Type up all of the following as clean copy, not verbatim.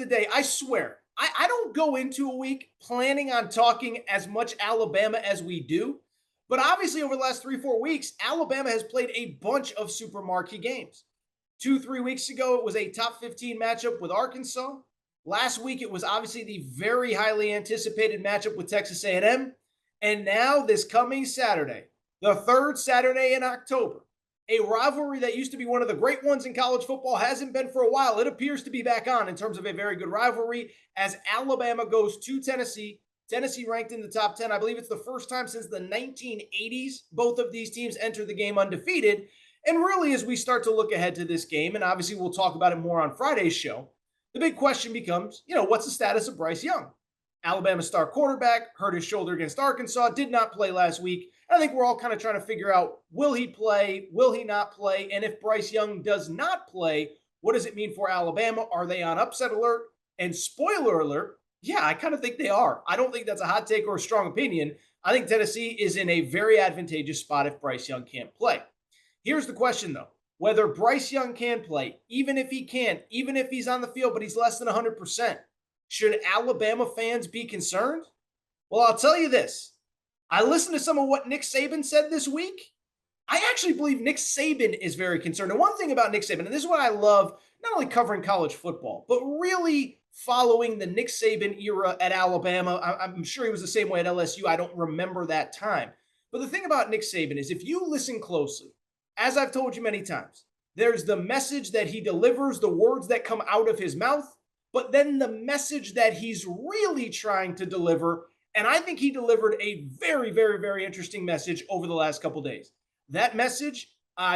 the day, I swear, I don't go into a week planning on talking as much Alabama as we do. But obviously, over the last 3, 4 weeks, Alabama has played a bunch of super marquee games. 2, 3 weeks ago, it was a top 15 matchup with Arkansas. Last week, it was obviously the very highly anticipated matchup with Texas A&M. And now, this coming Saturday, the third Saturday in October, a rivalry that used to be one of the great ones in college football hasn't been for a while. It appears to be back on in terms of a very good rivalry as Alabama goes to Tennessee. Tennessee ranked in the top 10. I believe it's the first time since the 1980s both of these teams entered the game undefeated. And really, as we start to look ahead to this game, and obviously we'll talk about it more on Friday's show, the big question becomes, what's the status of Bryce Young? Alabama star quarterback hurt his shoulder against Arkansas, did not play last week. I think we're all kind of trying to figure out, will he play? Will he not play? And if Bryce Young does not play, what does it mean for Alabama? Are they on upset alert? And spoiler alert, yeah, I kind of think they are. I don't think that's a hot take or a strong opinion. I think Tennessee is in a very advantageous spot if Bryce Young can't play. Here's the question, though. Whether Bryce Young can play, even if he can't, even if he's on the field, but he's less than 100%, should Alabama fans be concerned? Well, I'll tell you this. I listened to some of what Nick Saban said this week. I actually believe Nick Saban is very concerned. And one thing about Nick Saban, and this is what I love, not only covering college football, but really following the Nick Saban era at Alabama. I'm sure he was the same way at LSU. I don't remember that time. But the thing about Nick Saban is if you listen closely, as I've told you many times, there's the message that he delivers, the words that come out of his mouth, but then the message that he's really trying to deliver. And I think he delivered a very, very, very interesting message over the last couple days. That message,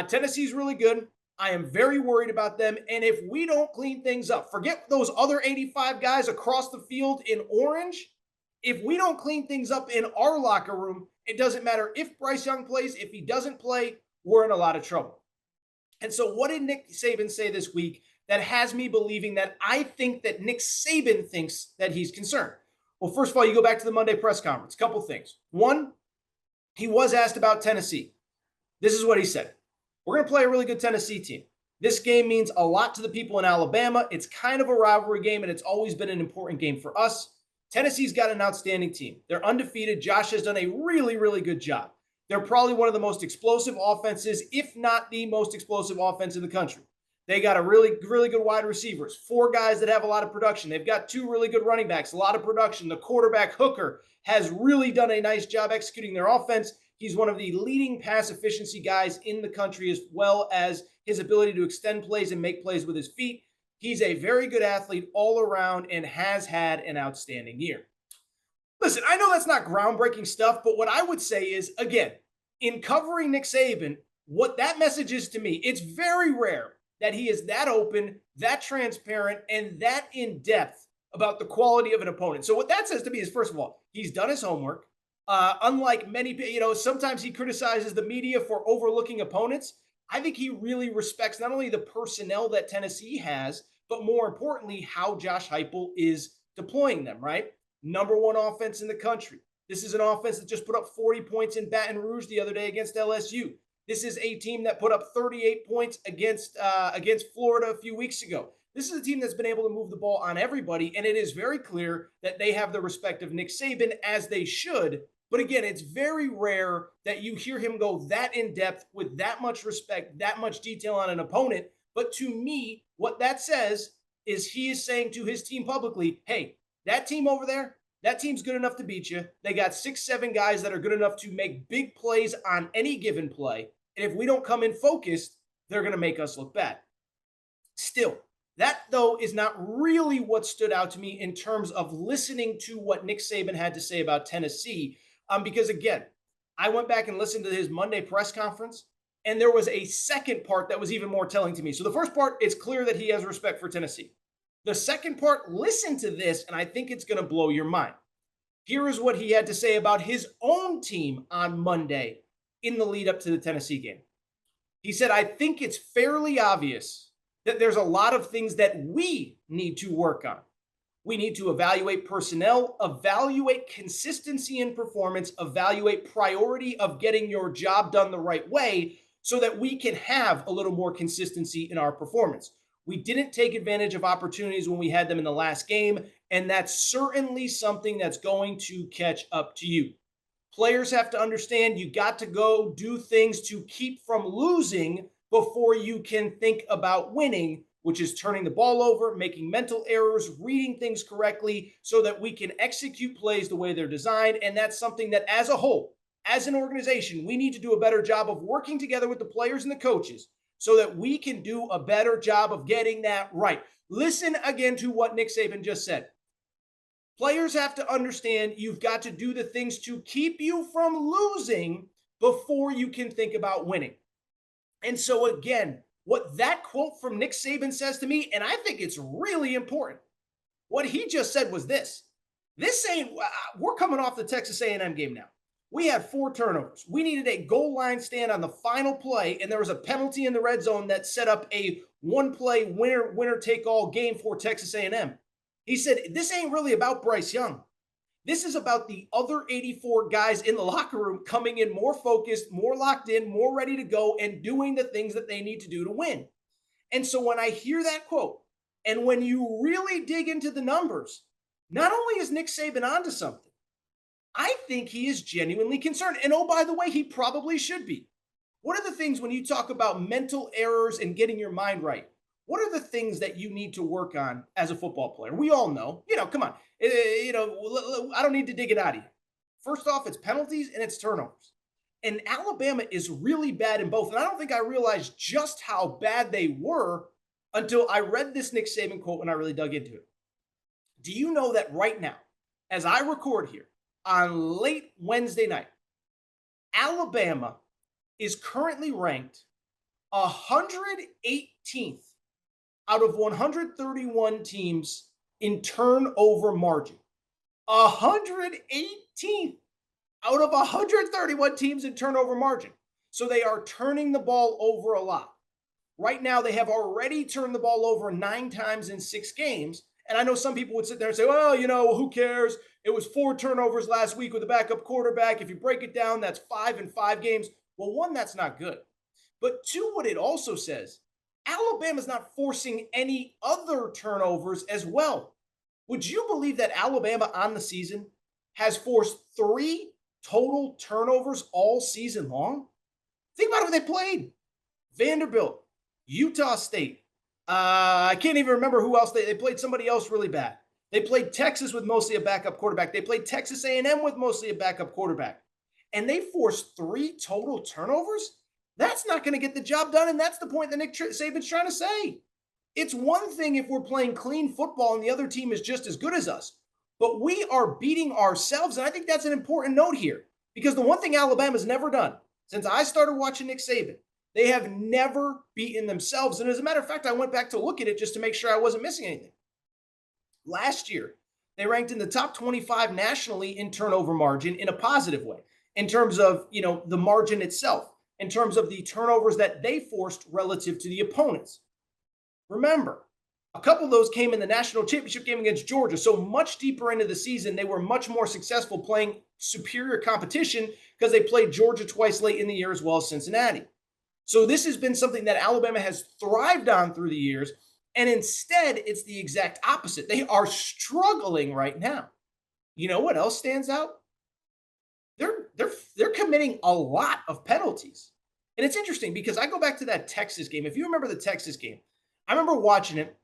Tennessee's really good. I am very worried about them. And if we don't clean things up, forget those other 85 guys across the field in orange. If we don't clean things up in our locker room, it doesn't matter if Bryce Young plays. If he doesn't play, we're in a lot of trouble. And so what did Nick Saban say this week that has me believing that I think that Nick Saban thinks that he's concerned? Well, first of all, you go back to the Monday press conference. Couple things. One, he was asked about Tennessee. This is what he said. We're going to play a really good Tennessee team. This game means a lot to the people in Alabama. It's kind of a rivalry game, and it's always been an important game for us. Tennessee's got an outstanding team. They're undefeated. Josh has done a really, really good job. They're probably one of the most explosive offenses, if not the most explosive offense in the country. They got a really, really good wide receivers, 4 guys that have a lot of production. They've got 2 really good running backs, a lot of production. The quarterback Hooker has really done a nice job executing their offense. He's one of the leading pass efficiency guys in the country, as well as his ability to extend plays and make plays with his feet. He's a very good athlete all around and has had an outstanding year. Listen, I know that's not groundbreaking stuff, but what I would say is, again, in covering Nick Saban, what that message is to me, it's very rare that he is that open, that transparent, and that in-depth about the quality of an opponent. So what that says to me is, first of all, he's done his homework. Unlike many, sometimes he criticizes the media for overlooking opponents. I think he really respects not only the personnel that Tennessee has, but more importantly, how Josh Heupel is deploying them, right? #1 offense in the country. This is an offense that just put up 40 points in Baton Rouge the other day against LSU. This is a team that put up 38 points against Florida a few weeks ago. This is a team that's been able to move the ball on everybody, and it is very clear that they have the respect of Nick Saban, as they should. But again, it's very rare that you hear him go that in depth with that much respect, that much detail on an opponent. But to me, what that says is he is saying to his team publicly, hey, that team over there, that team's good enough to beat you. They got 6, 7 guys that are good enough to make big plays on any given play. And if we don't come in focused, they're going to make us look bad. Still, that, though, is not really what stood out to me in terms of listening to what Nick Saban had to say about Tennessee. Because, again, I went back and listened to his Monday press conference, and there was a second part that was even more telling to me. So the first part, it's clear that he has respect for Tennessee. The second part, listen to this, and I think it's going to blow your mind. Here is what he had to say about his own team on Monday in the lead up to the Tennessee game. He said, I think it's fairly obvious that there's a lot of things that we need to work on. We need to evaluate personnel, evaluate consistency in performance, evaluate priority of getting your job done the right way so that we can have a little more consistency in our performance. We didn't take advantage of opportunities when we had them in the last game, and that's certainly something that's going to catch up to you. Players have to understand you got to go do things to keep from losing before you can think about winning, which is turning the ball over, making mental errors, reading things correctly so that we can execute plays the way they're designed. And that's something that, as a whole, as an organization, we need to do a better job of working together with the players and the coaches so that we can do a better job of getting that right. Listen again to what Nick Saban just said. Players have to understand you've got to do the things to keep you from losing before you can think about winning. And so, again, what that quote from Nick Saban says to me, and I think it's really important, what he just said was this. This ain't, we're coming off the Texas A&M game now. We had 4 turnovers. We needed a goal line stand on the final play, and there was a penalty in the red zone that set up a one-play winner-take-all game for Texas A&M. He said, this ain't really about Bryce Young. This is about the other 84 guys in the locker room coming in more focused, more locked in, more ready to go, and doing the things that they need to do to win. And so when I hear that quote, and when you really dig into the numbers, not only is Nick Saban onto something, I think he is genuinely concerned. And oh, by the way, he probably should be. What are the things when you talk about mental errors and getting your mind right? What are the things that you need to work on as a football player? We all know, come on. I don't need to dig it out of you. First off, it's penalties and it's turnovers. And Alabama is really bad in both. And I don't think I realized just how bad they were until I read this Nick Saban quote and I really dug into it. Do you know that right now, as I record here on late Wednesday night, Alabama is currently ranked 118th out of 131 teams in turnover margin. 118th out of 131 teams in turnover margin. So they are turning the ball over a lot. Right now, they have already turned the ball over 9 times in 6 games. And I know some people would sit there and say, well, who cares? It was 4 turnovers last week with a backup quarterback. If you break it down, that's 5 in 5 games. Well, 1, that's not good. But 2, what it also says, Alabama's not forcing any other turnovers as well. Would you believe that Alabama on the season has forced 3 total turnovers all season long? Think about who they played. Vanderbilt, Utah State. I can't even remember who else. They played somebody else really bad. They played Texas with mostly a backup quarterback. They played Texas A&M with mostly a backup quarterback. And they forced 3 total turnovers? That's not going to get the job done, and that's the point that Nick Saban's trying to say. It's one thing if we're playing clean football and the other team is just as good as us, but we are beating ourselves, and I think that's an important note here because the one thing Alabama's never done since I started watching Nick Saban, they have never beaten themselves. And as a matter of fact, I went back to look at it just to make sure I wasn't missing anything. Last year, they ranked in the top 25 nationally in turnover margin in a positive way in terms of, the margin itself, in terms of the turnovers that they forced relative to the opponents. Remember, a couple of those came in the national championship game against Georgia. So much deeper into the season, they were much more successful playing superior competition because they played Georgia twice late in the year as well as Cincinnati. So this has been something that Alabama has thrived on through the years. And instead, it's the exact opposite. They are struggling right now. You know what else stands out? They're committing a lot of penalties. And it's interesting because I go back to that Texas game. If you remember the Texas game, I remember watching it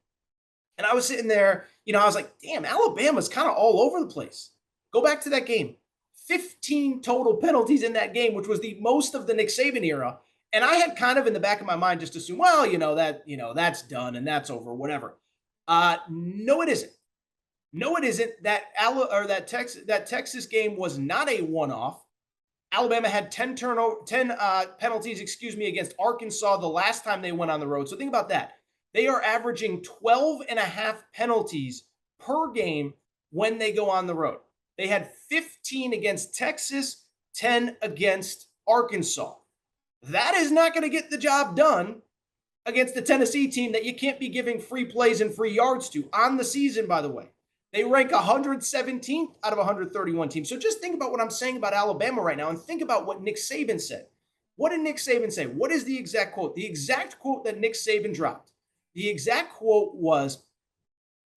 and I was sitting there, I was like, damn, Alabama's kind of all over the place. Go back to that game. 15 total penalties in that game, which was the most of the Nick Saban era. And I had kind of in the back of my mind just assumed, well, that's done and that's over, whatever. No, it isn't. No, it isn't. That Texas game was not a one-off. Alabama had 10 penalties, against Arkansas the last time they went on the road. So think about that. They are averaging 12 and a half penalties per game when they go on the road. They had 15 against Texas, 10 against Arkansas. That is not going to get the job done against the Tennessee team that you can't be giving free plays and free yards to on the season, by the way. They rank 117th out of 131 teams. So just think about what I'm saying about Alabama right now and think about what Nick Saban said. What did Nick Saban say? What is the exact quote? The exact quote that Nick Saban dropped The exact quote was,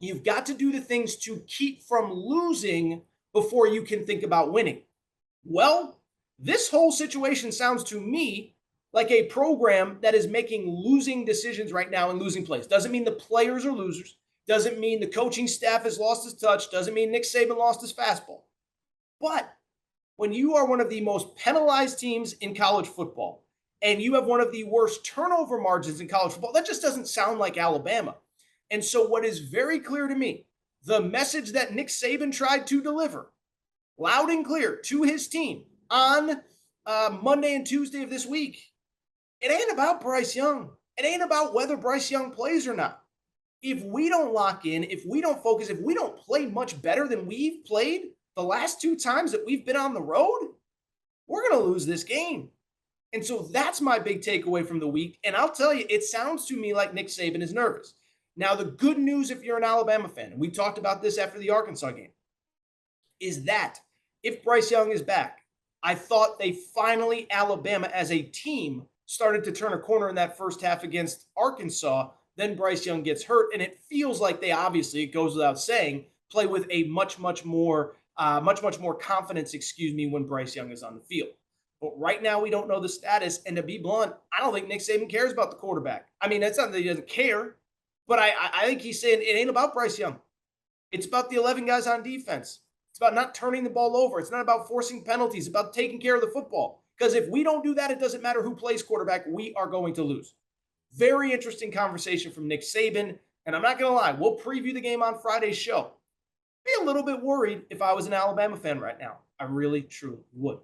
"You've got to do the things to keep from losing before you can think about winning." Well, this whole situation sounds to me like a program that is making losing decisions right now and losing plays. Doesn't mean the players are losers. Doesn't mean the coaching staff has lost his touch. Doesn't mean Nick Saban lost his fastball. But when you are one of the most penalized teams in college football and you have one of the worst turnover margins in college football, that just doesn't sound like Alabama. And so, what is very clear to me, the message that Nick Saban tried to deliver loud and clear to his team on Monday and Tuesday of this week, it ain't about Bryce Young. It ain't about whether Bryce Young plays or not. If we don't lock in, if we don't focus, if we don't play much better than we've played the last two times that we've been on the road, we're going to lose this game. And so that's my big takeaway from the week. And I'll tell you, it sounds to me like Nick Saban is nervous. Now, the good news, if you're an Alabama fan, and we talked about this after the Arkansas game, is that if Bryce Young is back, I thought they finally, Alabama as a team, started to turn a corner in that first half against Arkansas. Then Bryce Young gets hurt, and it feels like they obviously, it goes without saying, play with a much more confidence, when Bryce Young is on the field. But right now, we don't know the status. And to be blunt, I don't think Nick Saban cares about the quarterback. I mean, that's not that he doesn't care, but I think he's saying it ain't about Bryce Young. It's about the 11 guys on defense. It's about not turning the ball over. It's not about forcing penalties. It's about taking care of the football. Because if we don't do that, it doesn't matter who plays quarterback. We are going to lose. Very interesting conversation from Nick Saban. And I'm not going to lie, we'll preview the game on Friday's show. Be a little bit worried if I was an Alabama fan right now. I really, truly would.